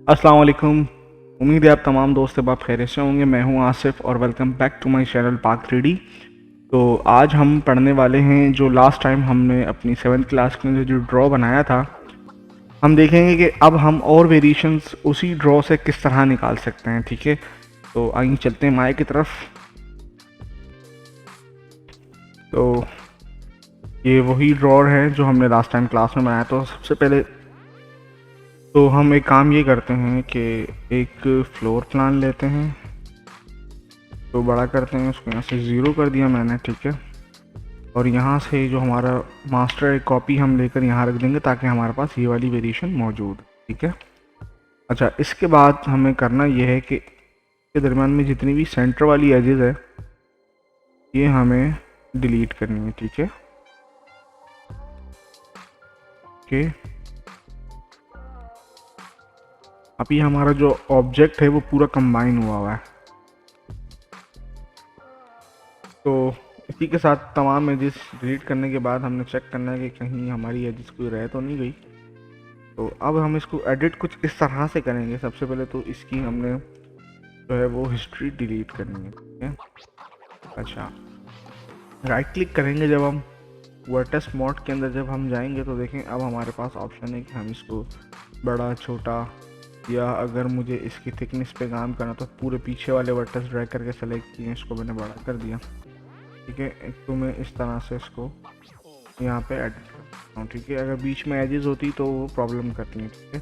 अस्सलाम वालेकुम। उम्मीद है आप तमाम दोस्त अब आप खैरियत से होंगे। मैं हूं आसिफ और welcome back to my channel Pak 3D। तो आज हम पढ़ने वाले हैं जो लास्ट टाइम हमने अपनी 7th क्लास के अंदर जो ड्रॉ बनाया था, हम देखेंगे कि अब हम और वेरिएशंस उसी ड्रॉ से किस तरह निकाल सकते हैं। ठीक है, तो आइए चलते हैं माए की तरफ। तो ये वही ड्रॉर है जो हमने लास्ट टाइम क्लास में बनाया। तो सबसे पहले तो हम एक काम ये करते हैं कि एक फ्लोर प्लान लेते हैं, तो बड़ा करते हैं उसको। यहाँ से 0 कर दिया मैंने, ठीक है। और यहाँ से जो हमारा मास्टर एक कॉपी हम लेकर यहाँ रख देंगे ताकि हमारे पास ये वाली वेरिएशन मौजूद, ठीक है। अच्छा, इसके बाद हमें करना ये है कि इसके दरम्यान में जितनी भी सेंटर वाली एजेस है ये हमें डिलीट करनी है, ठीक है। ओके, अभी हमारा जो ऑब्जेक्ट है वो पूरा कंबाइन हुआ है। तो इसी के साथ तमाम एजेस डिलीट करने के बाद हमने चेक करना है कि कहीं हमारी एजेस कोई रह तो नहीं गई। तो अब हम इसको एडिट कुछ इस तरह से करेंगे। सबसे पहले तो इसकी हमने जो है वो हिस्ट्री डिलीट करनी है, ठीक है। अच्छा, राइट क्लिक करेंगे जब हम वर्टेक्स मोड के अंदर जब हम जाएंगे तो देखें अब हमारे पास ऑप्शन है कि हम इसको बड़ा छोटा, या अगर मुझे इसकी थिकनेस पे काम करना तो पूरे पीछे वाले वर्टेक्स ड्रैग करके सेलेक्ट किए, इसको मैंने बड़ा कर दिया, ठीक है। एक तो मैं इस तरह से इसको यहाँ पे एडिट करता हूँ, ठीक है। अगर बीच में एजेस होती तो वो प्रॉब्लम करती है, ठीक है।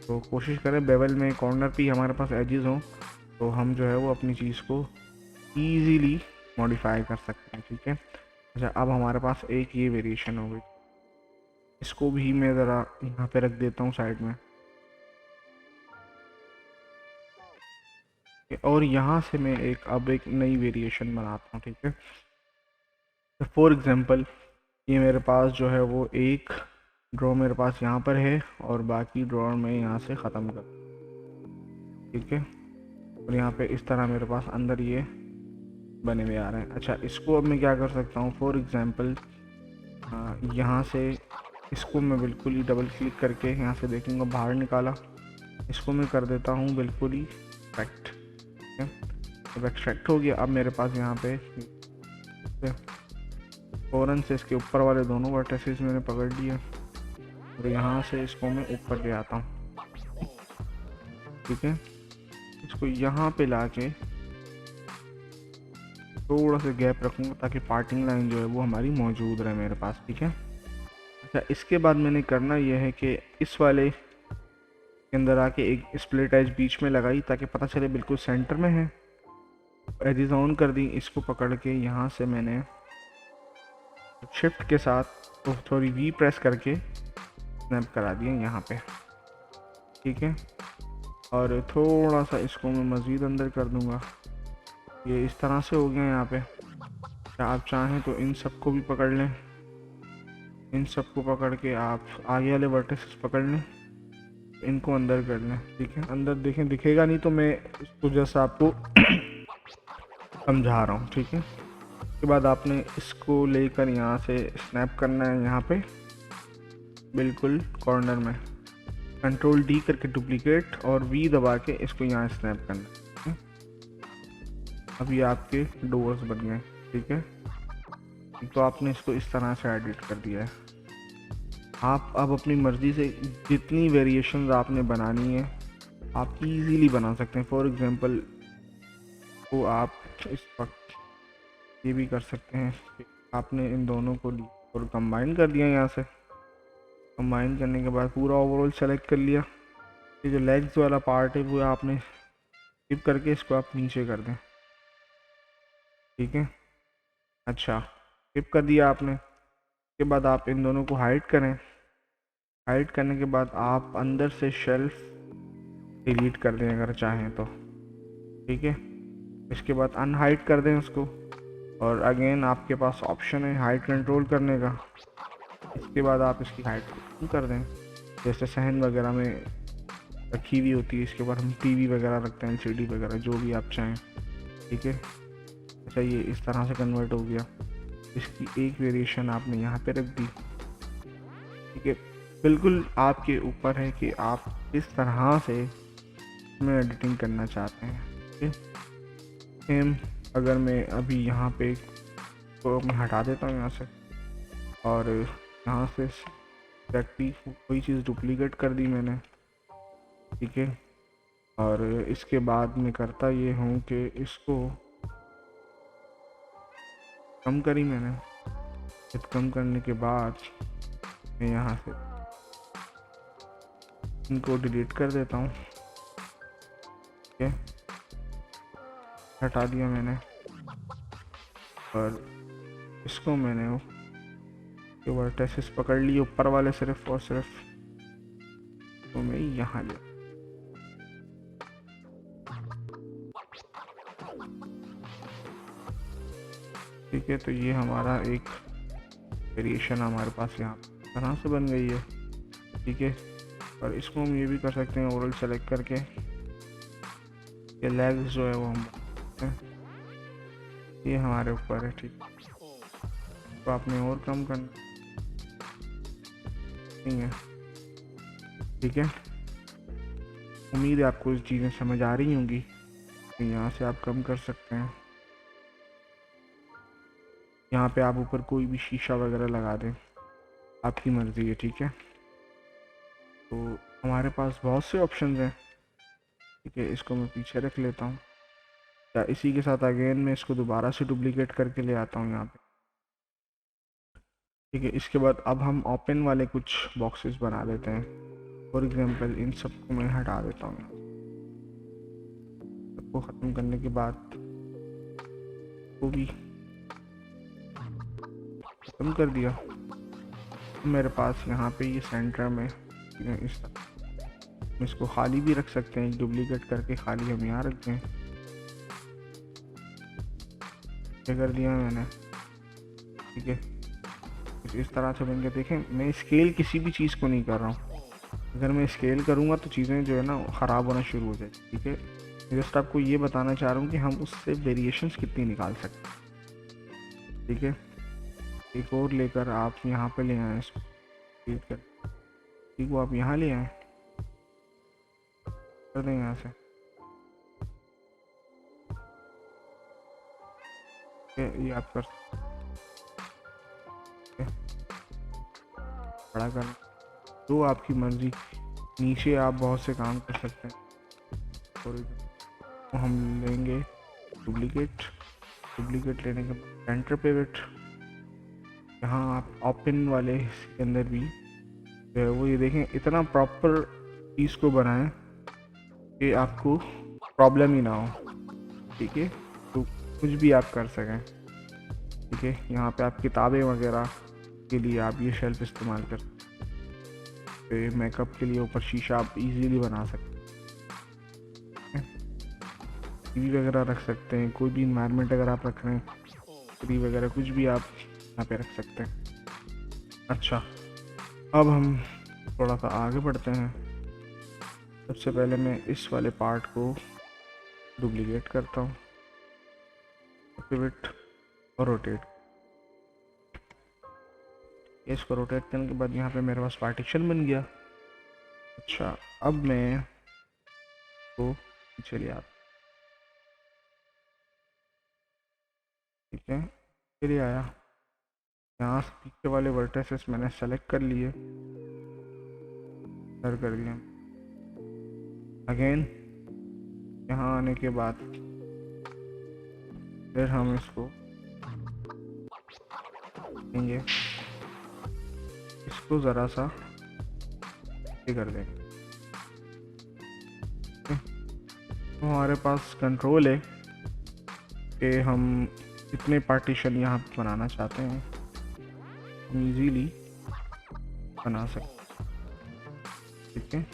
तो कोशिश करें बेवल में कॉर्नर पे हमारे पास एजेस हों तो हम जो है वो अपनी चीज़ को ईजीली मॉडिफाई कर सकते हैं, ठीक है। अच्छा, अब हमारे पास एक ये वेरिएशन हो गई, इसको भी मैं ज़रा यहाँ पे रख देता हूँ साइड में। और यहाँ से मैं अब एक नई वेरिएशन बनाता हूँ, ठीक है। फॉर एग्जांपल ये मेरे पास जो है वो एक ड्रॉ मेरे पास यहाँ पर है और बाकी ड्रॉ मैं यहाँ से ख़त्म कर, ठीक है। और यहाँ पे इस तरह मेरे पास अंदर ये बने हुए आ रहे हैं। अच्छा, इसको अब मैं क्या कर सकता हूँ, फॉर एग्जांपल यहाँ से इसको मैं बिल्कुल ही डबल क्लिक करके यहाँ से देखूँगा बाहर निकाला, इसको मैं कर देता हूँ बिल्कुल ही एक्सट्रैक्ट, ठीक है। अब एक्सट्रैक्ट हो गया। अब मेरे पास यहाँ पे फ़ौरन से इसके ऊपर वाले दोनों वर्टिसेस मैंने पकड़ लिए और यहाँ से इसको मैं ऊपर ले आता हूँ, ठीक है। इसको यहाँ पे लाके थोड़ा सा गैप रखूँगा ताकि पार्टिंग लाइन जो है वो हमारी मौजूद रहे मेरे पास, ठीक है। अच्छा, इसके बाद मैंने करना यह है कि इस वाले के अंदर आके एक स्प्लिट एज बीच में लगाई ताकि पता चले बिल्कुल सेंटर में है। एजेस ऑन कर दी, इसको पकड़ के यहाँ से मैंने शिफ्ट के साथ तो थोड़ी वी प्रेस करके स्नैप करा दिया यहाँ पे, ठीक है। और थोड़ा सा इसको मैं मज़ीद अंदर कर दूँगा, ये इस तरह से हो गया यहाँ पे। क्या आप चाहें तो इन सबको भी पकड़ लें, इन सबको पकड़ के आप आगे वाले वर्टिसेस पकड़ लें, इनको अंदर कर लें, ठीक है। अंदर देखें, दिखेगा नहीं तो मैं इसको जैसा आपको समझा रहा हूँ, ठीक है। उसके बाद आपने इसको लेकर यहाँ से स्नैप करना है, यहाँ पे बिल्कुल कॉर्नर में कंट्रोल डी करके डुप्लीकेट और वी दबा के इसको यहाँ स्नैप करना है। अब ये आपके डोर्स बन गए, ठीक है। तो आपने इसको इस तरह से एडिट कर दिया है। आप अब अपनी मर्ज़ी से जितनी वेरिएशंस आपने बनानी है आप इजीली बना सकते हैं। फॉर एग्जांपल तो आप इस वक्त ये भी कर सकते हैं कि आपने इन दोनों को और कंबाइन कर दिया। यहाँ से कंबाइन करने के बाद पूरा ओवरऑल सेलेक्ट कर लिया। ये जो लेग्स वाला पार्ट है वो आपने स्किप करके इसको आप नीचे कर दें, ठीक है। अच्छा, स्किप कर दिया आपने। उसके बाद आप इन दोनों को हाइड करें। हाइड करने के बाद आप अंदर से शेल्फ डिलीट कर दें अगर चाहें तो, ठीक है। इसके बाद अनहाइड कर दें उसको और अगेन आपके पास ऑप्शन है हाइड कंट्रोल करने का। इसके बाद आप इसकी हाइट कम कर दें, जैसे सहन वगैरह में रखी हुई होती है। इसके बाद हम टीवी वगैरह रखते हैं, एलसीडी वगैरह, जो भी आप चाहें, ठीक है। अच्छा, ये इस तरह से कन्वर्ट हो गया। इसकी एक वेरिएशन आपने यहाँ पे रख दी, ठीक है। बिल्कुल आपके ऊपर है कि आप किस तरह से में एडिटिंग करना चाहते हैं। ठीक है, सेम अगर मैं अभी यहाँ पे तो मैं हटा देता हूँ यहाँ से, और यहाँ से एग्जैक्टली कोई चीज़ डुप्लीकेट कर दी मैंने। ठीक है, और इसके बाद मैं करता ये हूँ कि इसको कम करी मैंने। फिर कम करने के बाद मैं यहाँ से इनको डिलीट कर देता हूँ। ठीक है, हटा दिया मैंने, और इसको मैंने के वर्टेसेस पकड़ लिए ऊपर वाले सिर्फ और सिर्फ, तो मैं यहाँ ले। ठीक है, तो ये हमारा एक वेरिएशन हमारे पास यहाँ तरह से बन गई है। ठीक है, और इसको हम ये भी कर सकते हैं ओवरऑल सेलेक्ट करके, ये लेग्स जो है वो हम ये हमारे ऊपर है। ठीक, तो आपने और कम करना नहीं है। ठीक है, उम्मीद है आपको ये चीज़ें समझ आ रही होंगी। यहाँ से आप कम कर सकते हैं, यहाँ पे आप ऊपर कोई भी शीशा वगैरह लगा दें, आपकी मर्ज़ी है। ठीक है, तो हमारे पास बहुत से ऑप्शंस हैं। ठीक है, इसको मैं पीछे रख लेता हूँ, या इसी के साथ अगेन मैं इसको दोबारा से डुप्लीकेट करके ले आता हूँ यहाँ पे। ठीक है, इसके बाद अब हम ओपन वाले कुछ बॉक्सेस बना लेते हैं। फॉर एग्जांपल इन सबको मैं हटा देता हूँ। सबको ख़त्म करने के बाद वो भी ख़त्म कर दिया। मेरे पास यहाँ पे ये सेंटर में इस तरह इसको खाली भी रख सकते हैं, डुप्लीकेट करके खाली हम यहाँ रख दें। क्या कर दिया मैंने। ठीक है, इस तरह से बन के देखें, मैं स्केल किसी भी चीज़ को नहीं कर रहा हूँ। अगर मैं स्केल करूँगा तो चीज़ें जो है ना ख़राब होना शुरू हो जाए। ठीक है, जस्ट आपको ये बताना चाह रहा हूँ कि हम उससे वेरिएशंस कितनी निकाल सकते हैं। ठीक है, एक और लेकर आप यहाँ पे ले आए इसको, ठीक है, ठीक, वो आप यहाँ ले आए, कर दें यहाँ से। ये आप कर बड़ा कर, तो आपकी मर्जी। नीचे आप बहुत से काम कर सकते हैं। और तो हम लेंगे डुप्लीकेट लेने के बाद सेंटर पिवट, यहाँ आप ओपन वाले के अंदर भी जो है वो ये देखें, इतना प्रॉपर चीज़ को बनाएं कि आपको प्रॉब्लम ही ना हो। ठीक है, तो कुछ भी आप कर सकें। ठीक है, यहाँ पे आप किताबें वगैरह के लिए आप ये शेल्फ इस्तेमाल कर सकते, मेकअप के लिए ऊपर शीशा आप इजीली बना सकते हैं। टीवी वगैरह रख सकते हैं, कोई भी इन्वायरमेंट अगर आप रख रहे हैं, टीवी वगैरह कुछ भी आप यहाँ पे रख सकते हैं। अच्छा, अब हम थोड़ा सा आगे बढ़ते हैं। सबसे पहले मैं इस वाले पार्ट को डुप्लीकेट करता हूँ, पिवट और रोटेट। इसको रोटेट करने के बाद यहाँ पे मेरे पास पार्टीशन बन गया। अच्छा, अब मैं तो पीछे ले आता। ठीक है, चलिए आया, यहाँ से पीछे वाले वर्टेसेस मैंने सेलेक्ट कर लिए, कर दिया। अगेन यहाँ आने के बाद फिर हम इसको देंगे, इसको ज़रा सा ये कर देंगे। तो हमारे पास कंट्रोल है कि हम कितने पार्टीशन यहाँ बनाना चाहते हैं, हम इजीली बना सकते हैं। ठीक है,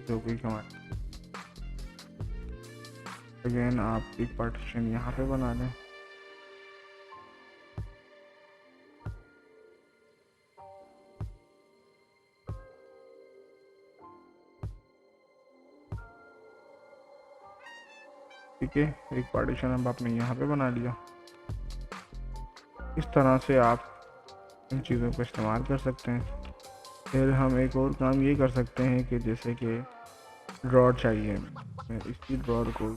जो भी हमारे अगेन आप एक पार्टीशन यहाँ पे बना दें। ठीक है, एक पार्टीशन अब आपने यहाँ पे बना लिया। इस तरह से आप इन चीज़ों को इस्तेमाल कर सकते हैं। फिर हम एक और काम ये कर सकते हैं कि जैसे कि ड्रॉर चाहिए, मैं इसी ड्रॉर को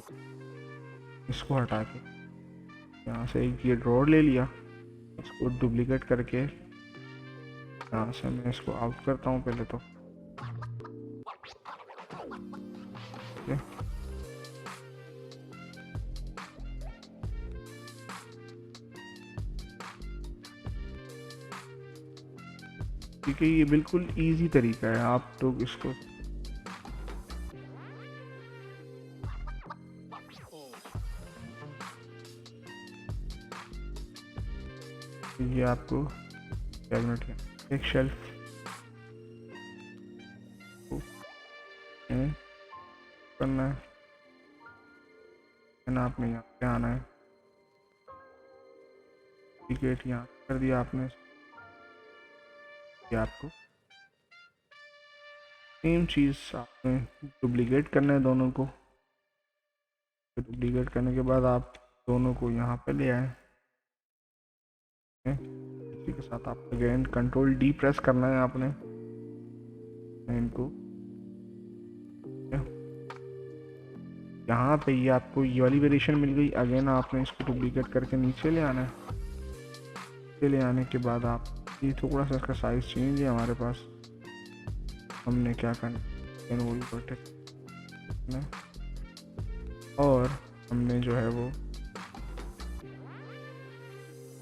इसको हटा के यहाँ से एक ये ड्रॉर ले लिया, इसको डुप्लीकेट करके यहाँ से मैं इसको आउट करता हूँ पहले तो। ठीक है, ये बिल्कुल इजी तरीका है, आप तो इसको ये आपको कैबिनेट है एक शेल्फ करना है, आपने यहाँ पे आना है, टिकट यहाँ कर दिया आपने, ये आपको सेम चीज़ आपने डुप्लीकेट करना है दोनों को। डुप्लीकेट करने के बाद आप दोनों को यहाँ पे ले आए, इसी के साथ आप अगेन कंट्रोल डी प्रेस करना है आपने इनको। यहाँ पे ये आपको ये वाली वेरिएशन मिल गई, अगेन आपने इसको डुप्लीकेट करके नीचे ले आना है। नीचे ले आने के बाद आप ये थोड़ा सा इसका साइज चेंज है हमारे पास, हमने क्या करना वो करना और हमने जो है वो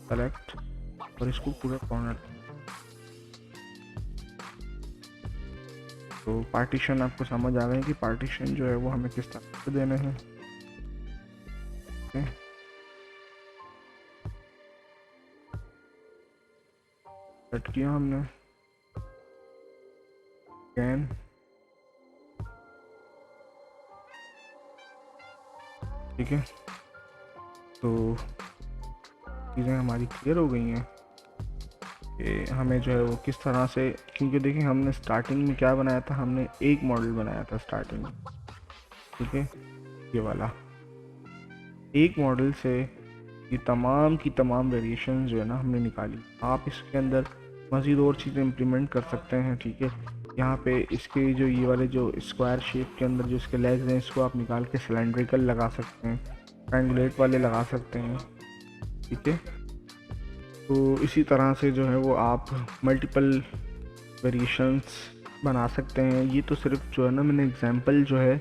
सेलेक्ट और इसको पूरा कॉर्नर, तो पार्टीशन आपको समझ आ गए कि पार्टीशन जो है वो हमें किस तरह से देने हैं। कट किया हमने अगेन, ठीक है, तो चीज़ें हमारी क्लियर हो गई हैं कि हमें जो है वो किस तरह से, क्योंकि देखिए हमने स्टार्टिंग में क्या बनाया था, हमने एक मॉडल बनाया था स्टार्टिंग में, ठीक है, ये वाला एक मॉडल से ये तमाम की तमाम वेरिएशन जो है ना हमने निकाली। आप इसके अंदर मज़ीद और चीज़ें इम्प्लीमेंट कर सकते हैं, ठीक है। यहाँ पे इसके जो ये वाले जो स्क्वायर शेप के अंदर जो इसके लेग्स हैं इसको आप निकाल के सिलेंड्रिकल लगा सकते हैं, ट्रायंगुलेट वाले लगा सकते हैं, ठीक है। तो इसी तरह से जो है वो आप मल्टीपल वेरिएशंस बना सकते हैं। ये तो सिर्फ जो है ना मैंने एग्जांपल जो है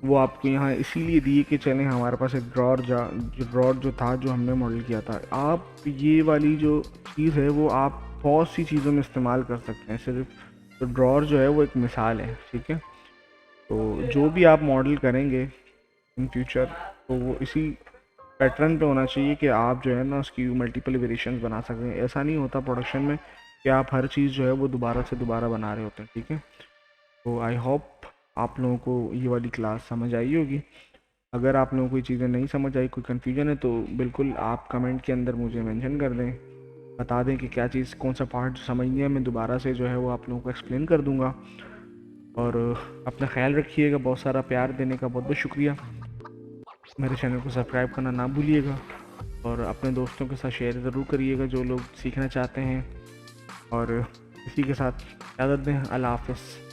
वो आपको यहाँ इसीलिए दिए कि चलें हमारे पास एक ड्रॉर जो था जो हमने मॉडल किया था। आप ये वाली जो चीज़ है वो आप बहुत सी चीज़ों में इस्तेमाल कर सकते हैं, सिर्फ तो ड्रॉर जो है वो एक मिसाल है, ठीक है। तो जो भी आप मॉडल करेंगे इन फ्यूचर तो वो इसी पैटर्न पे होना चाहिए कि आप जो है ना उसकी मल्टीपल वेरिएशंस बना सकते हैं। ऐसा नहीं होता प्रोडक्शन में कि आप हर चीज़ जो है वो दोबारा से दोबारा बना रहे होते हैं, ठीक है। तो आई होप आप लोगों को ये वाली क्लास समझ आई होगी। अगर आप लोगों को कोई चीज़ें नहीं समझ आई, कोई कन्फ्यूजन है, तो बिल्कुल आप कमेंट के अंदर मुझे मेंशन कर दें, बता दें कि क्या चीज़ कौन सा पार्ट समझ नहीं है, मैं दोबारा से जो है वो आप लोगों को एक्सप्लेन कर दूँगा। और अपना ख्याल रखिएगा, बहुत सारा प्यार देने का बहुत बहुत शुक्रिया। मेरे चैनल को सब्सक्राइब करना ना भूलिएगा और अपने दोस्तों के साथ शेयर ज़रूर करिएगा जो लोग सीखना चाहते हैं। और इसी के साथ इजाज़त दें, अल्लाह हाफ़िज़।